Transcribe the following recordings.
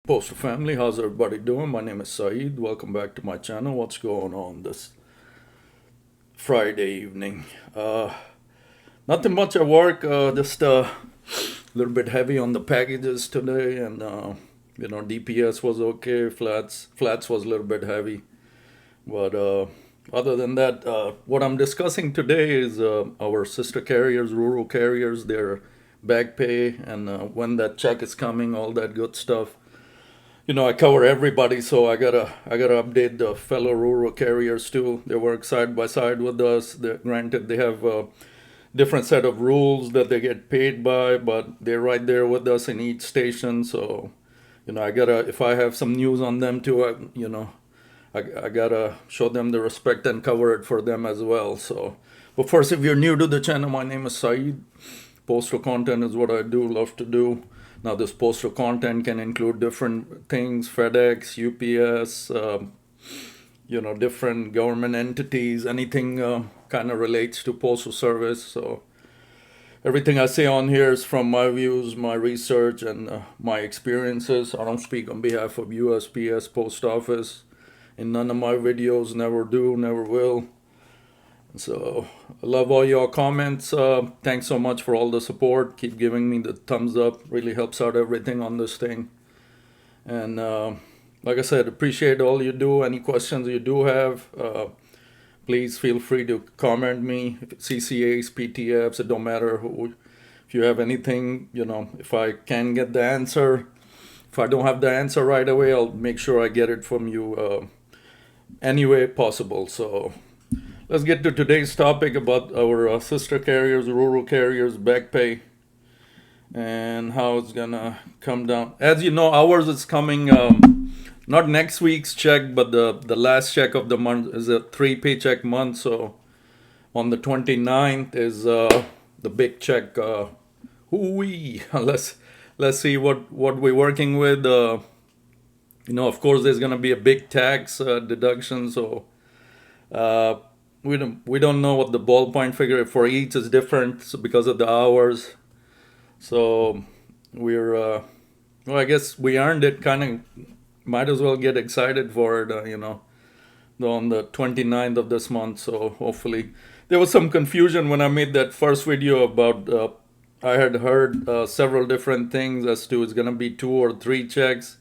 Postal family, how's everybody doing? My name is Saeed. Welcome back to my channel. What's going on this Friday evening? Nothing much at work. Just a little bit heavy on the packages today, and DPS was okay. Flats was a little bit heavy, but other than that, what I'm discussing today is our sister carriers, rural carriers, their back pay, and when that check is coming, all that good stuff. I cover everybody, so I gotta update the fellow rural carriers too. They work side by side with us. Granted, they have a different set of rules that they get paid by, but they're right there with us in each station. So, I gotta, if I have some news on them too, I gotta show them the respect and cover it for them as well. So, but first, if you're new to the channel, my name is Saeed. Postal content is what I do, love to do. Now, this postal content can include different things: FedEx, UPS, different government entities, anything kind of relates to postal service. So everything I say on here is from my views, my research, and my experiences. I don't speak on behalf of USPS, Post Office. In none of my videos, never do, never will. So I love all your comments. Thanks so much for all the support. Keep giving me the thumbs up. Really helps out everything on this thing. And like I said, appreciate all you do. Any questions you do have, please feel free to comment me. CCAs, PTFs, it don't matter who. If you have anything, if I can get the answer, if I don't have the answer right away, I'll make sure I get it from you any way possible. So let's get to today's topic about our sister carriers, rural carriers, back pay, and how it's gonna come down. As you know, ours is coming, not next week's check, but the last check of the month is a 3 paycheck month. So on the 29th is the big check. Hooey! Let's see what we're working with. Of course, there's gonna be a big tax deduction. So we don't know what the ballpoint figure for each is different, so because of the hours. So we're well, I guess we earned it. Kind of might as well get excited for it. On the 29th of this month. So hopefully, there was some confusion when I made that first video about. I had heard several different things as to it's gonna be 2 or 3 checks.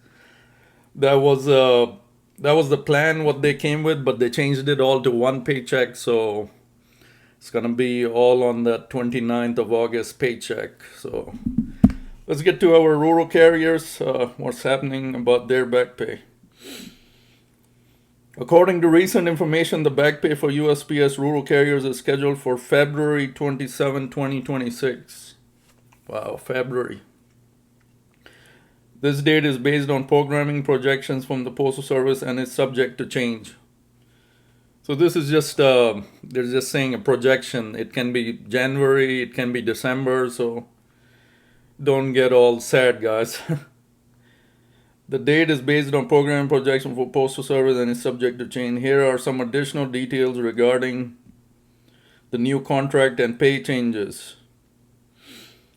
That was the plan, what they came with, but they changed it all to 1 paycheck. So it's gonna be all on the 29th of August paycheck. So let's get to our rural carriers. What's happening about their back pay? According to recent information, the back pay for USPS rural carriers is scheduled for February 27, 2026. Wow, February. This date is based on programming projections from the Postal Service and is subject to change. So this is just, they're just saying a projection. It can be January, it can be December, so don't get all sad, guys. The date is based on programming projection for Postal Service and is subject to change. Here are some additional details regarding the new contract and pay changes.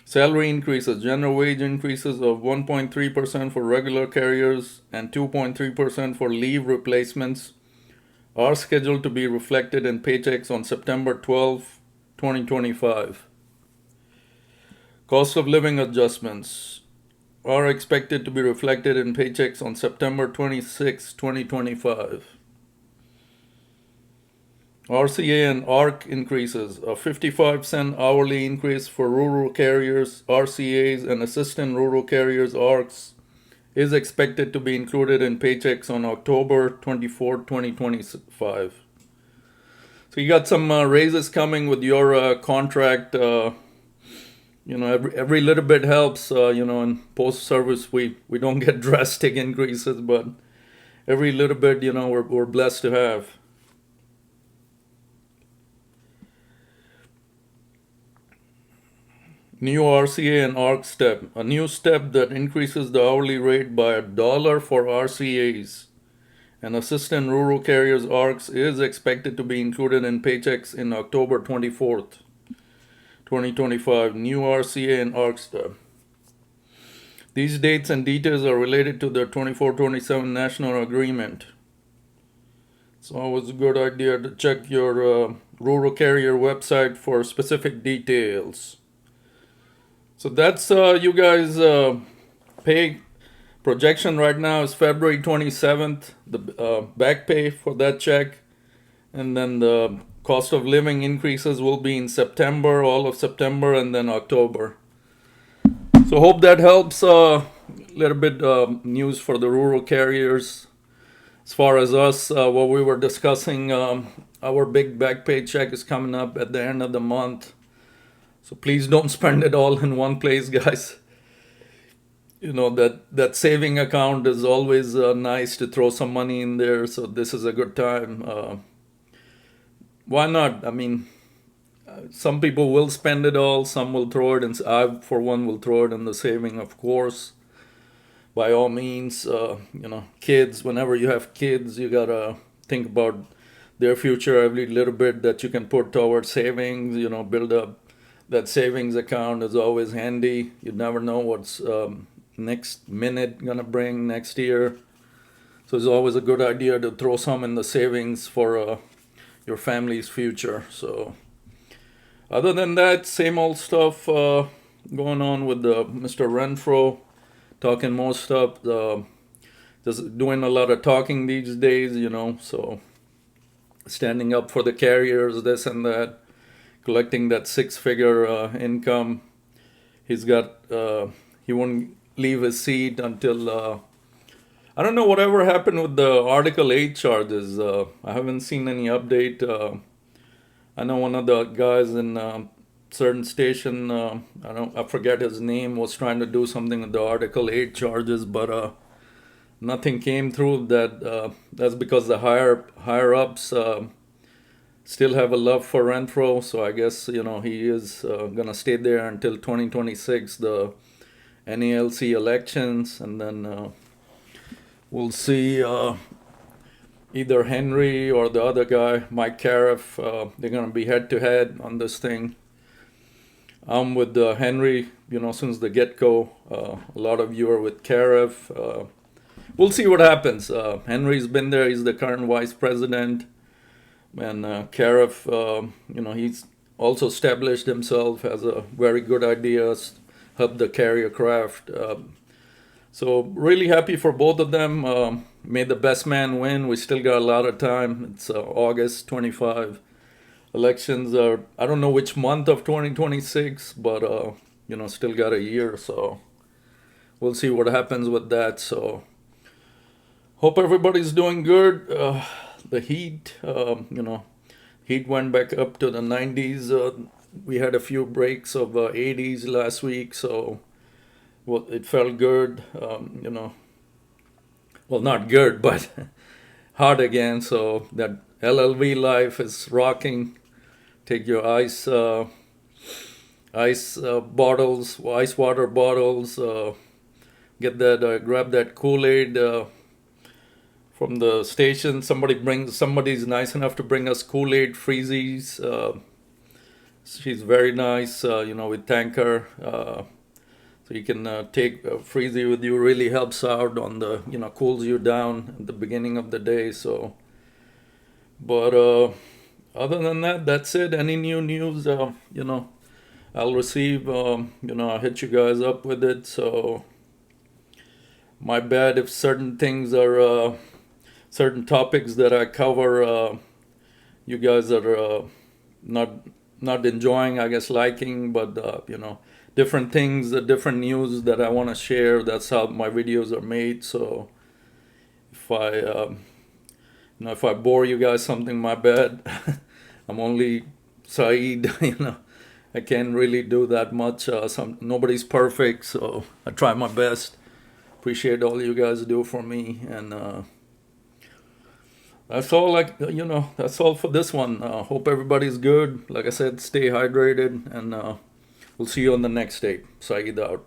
Salary increases. General wage increases of 1.3% for regular carriers and 2.3% for leave replacements are scheduled to be reflected in paychecks on September 12, 2025. Cost of living adjustments are expected to be reflected in paychecks on September 26, 2025. RCA and ARC increases. A 55-cent hourly increase for rural carriers, RCAs, and assistant rural carriers, ARCs, is expected to be included in paychecks on October 24, 2025. So you got some raises coming with your contract. Every little bit helps. In Postal Service, we don't get drastic increases, but every little bit, we're blessed to have. New RCA and ARC step. A new step that increases the hourly rate by $1 for RCAs and assistant rural carriers ARCs is expected to be included in paychecks in October 24th, 2025. New RCA and ARC step. These dates and details are related to the 24-27 National Agreement. It's always a good idea to check your rural carrier website for specific details. So that's you guys pay projection right now is February 27th, the back pay for that check. And then the cost of living increases will be in September, all of September, and then October. So hope that helps. Little bit news for the rural carriers. As far as us, what we were discussing, our big back pay check is coming up at the end of the month. So please don't spend it all in one place, guys. You know, that saving account is always nice to throw some money in there. So this is a good time. Why not? I mean, some people will spend it all. Some will throw it, and I, for one, will throw it in the saving, of course. By all means, you know, kids, whenever you have kids, you gotta think about their future every little bit that you can put towards savings, you know, build up that savings account is always handy. You never know what's next minute gonna bring next year. So it's always a good idea to throw some in the savings for your family's future. So other than that, same old stuff going on with Mr. Renfro. Talking more stuff, just doing a lot of talking these days, you know, so standing up for the carriers, this and that, collecting that six-figure income. He's got, he won't leave his seat until, I don't know whatever happened with the Article 8 charges. I haven't seen any update. I know one of the guys in certain station, I forget his name, was trying to do something with the Article 8 charges, but nothing came through. That's because the higher ups still have a love for Renfro. So I guess, you know, he is gonna stay there until 2026, the NALC elections, and then we'll see either Henry or the other guy, Mike Cariff. They're gonna be head to head on this thing. I'm with Henry, you know, since the get-go. A lot of you are with Cariff. We'll see what happens. Henry's been there. He's the current vice president. And Cariff, you know, he's also established himself as a very good idea, help the carrier craft. So really happy for both of them. May the best man win. We still got a lot of time. It's August 25. Elections are, I don't know which month of 2026, but, you know, still got a year. So we'll see what happens with that. So hope everybody's doing good. The heat, you know, heat went back up to the 90s. We had a few breaks of 80s last week. So well, it felt good, you know, well, not good, but hot again. So that LLV life is rocking. Take your ice bottles, ice water bottles. Get that, grab that Kool-Aid from the station. Somebody's nice enough to bring us Kool-Aid freezies. She's very nice. You know, we thank her. So you can take a freezy with you. Really helps out on the, you know, cools you down at the beginning of the day. So, but other than that, that's it. Any new news, you know, I'll receive, you know, I'll hit you guys up with it. So my bad if certain things are, certain topics that I cover, you guys are not enjoying, I guess, liking, but, you know, different things, different news that I want to share. That's how my videos are made. So if I, you know, if I bore you guys something, my bad. I'm only Syed, you know. I can't really do that much. Nobody's perfect, so I try my best. Appreciate all you guys do for me, and that's all. You know, that's all for this one. Hope everybody's good. Like I said, stay hydrated, and we'll see you on the next day. Syed out.